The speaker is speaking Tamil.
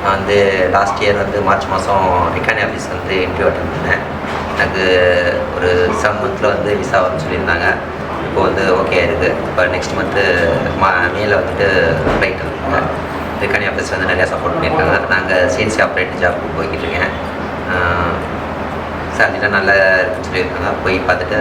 நான் வந்து லாஸ்ட் இயர் வந்து மார்ச் மாதம் ரிகானி ஆஃபீஸ் வந்து இன்டர்வியூ அட்டெண்ட் பண்ணேன். எனக்கு ஒரு 7 மந்த்தில் வந்து விசா வரும்னு சொல்லியிருந்தாங்க. இப்போ வந்து ஓகே இருக்குது. இப்போ நெக்ஸ்ட் மந்த்து மேல வந்துட்டு ஃப்ளைட் இருக்குங்க. ரிகானி ஆஃபீஸ் வந்து நிறையா சப்போர்ட் பண்ணியிருக்காங்க. நாங்கள் சிஎன்சி ஆப்ரேட்டர் ஜாப் போய்கிட்டு இருக்கேன். சேலரிலாம் நல்லா இருக்குன்னு சொல்லியிருக்காங்க. போய் பார்த்துட்டு